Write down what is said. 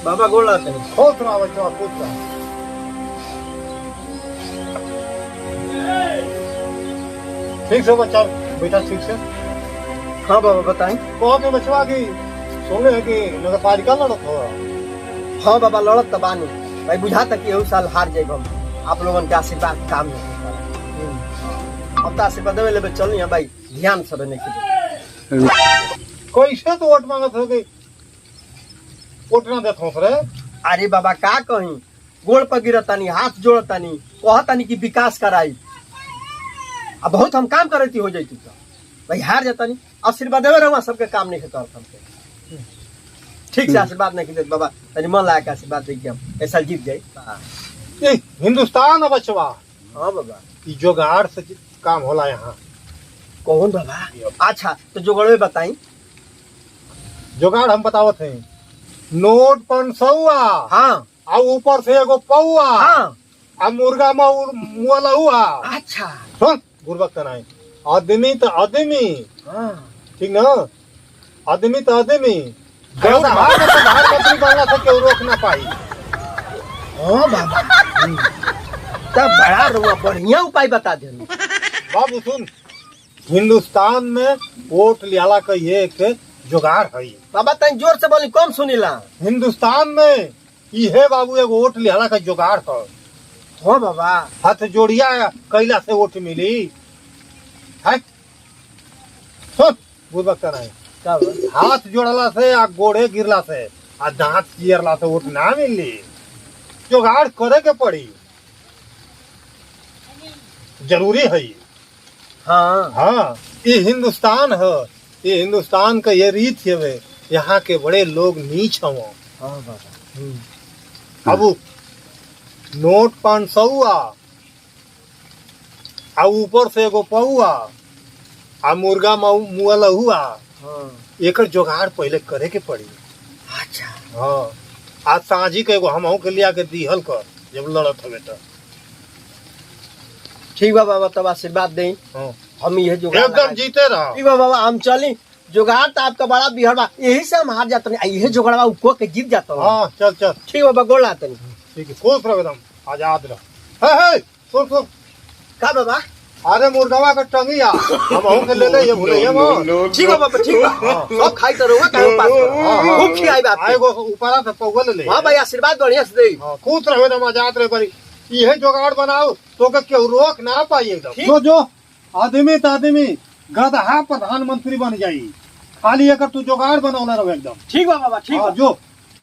बाबा गोड़ लागत नहीं। खुश रहो बच्चा, खुश रहो। ठीक से बच्चा, बेटा ठीक से। हाँ बाबा बताएं। कौन है बचवा की सोने है कि नगर पालिका लड़त हो? हाँ बाबा लड़त तो बानी भाई, बुझा तक कि साल हार जाए हम। आप लोगन के आशीर्वाद काम नहीं अब तो आशीर्वाद लेवे चल भाई, ध्यान सब नहीं की कैसे तो वोट मांगत हो गई, वोट ना देत हो रे? अरे बाबा का कहीं, गोड़ पर गिरतानी, हाथ जोड़तानी, कहतानी कि विकास कराई। अब बहुत हम काम करती हो जाती तो भाई हार जातानी, आशीर्वाद देवे रहुआ सबके काम नहीं करता हमके। ठीक से आशीर्वाद नहीं देते बाबा, तनी मन लगा के आशीर्वाद दे के हम ऐसा जीत जाए। ये हिंदुस्तान है बचवा, हाँ बाबा। ये जुगाड़ से काम होला यहाँ। कौन बाबा? अच्छा तो जुगाड़ में बताई। जुगाड़ हम बतावत हैं, नोट 500 हाँ, और ऊपर से एगो पौआ, हाँ, आ मुर्गा मुआला हुआ। अच्छा, सुन गुरबक तनाई, आदमी तो आदमी, हाँ, ठीक ना? आदमी तो आदमी, प्रधानमंत्री बनला से केहू रोक ना पाई। हाँ बाबा। तब बड़ा रुआ बढ़िया उपाय बता दे बाबू सुन, हिंदुस्तान में वोट लियाला का ये एक जुगाड़ है। बाबा तनी जोर से बोली, कम सुनीला। हिंदुस्तान में ये बाबू एक वोट लियाला का जुगाड़ है। हाँ बाबा। हाथ जोड़िया कैला से वोट मिली है। सुन बुझबक नहीं, हाथ जोड़ला से आ गोड़े गिरला से आ दांत चीरला से वोट ना मिली, जुगाड़ करे के पड़ी, जरूरी है। हाँ हाँ, ये हिंदुस्तान है, ये हिंदुस्तान का ये रीत है। यहाँ के बड़े लोग नीच हो। हाँ बाबा। अब नोट 500 आ ऊपर से एगो पौआ आ मुर्गा मुआला हुआ, हाँ, एक जुगाड़ पहले करे के पड़ी। अच्छा, हाँ, आज सांझी के एगो हमहू के लिया के दिहल कर जब लड़त हो बेटा। ठीक बा बाबा, तब आशीर्वाद दें। हाँ, हम ये जुगाड़ एकदम जीते रहा। ठीक बा बाबा, हम चली। जुगाड़ तो आपका बड़ा बिहड़ बा, यही से हम हार जाते नहीं, यही जुगाड़ उको के जीत जाता हूँ। हाँ चल चल, ठीक बाबा, गोड़ लागत नहीं। ठीक है, खुश रहो एकदम, आजाद रहो। हे सुन सुन, का बाबा? अरे मुर्गवा का टंगिया हमहू के ले ले, ये भूले ये मत। ठीक बा बाबा, ठीक बा। सब खाई तो रहुआ काहे पास करो, खूब खियाई बात। आएगो ऊपरा से पौवा ले ले। हाँ भाई, आशीर्वाद बढ़िया से दे। हाँ, खुश रहो एकदम, आजाद रहे बड़ी। ये जुगाड़ बनाओ तो के केहू रोक ना पाई एकदम। ठीक। जो आदमी तो आदमी गधा प्रधानमंत्री बन जाई, खाली अगर तू जुगाड़ बनौले रहो एकदम। ठीक बा बाबा, ठीक हाँ, बा। जो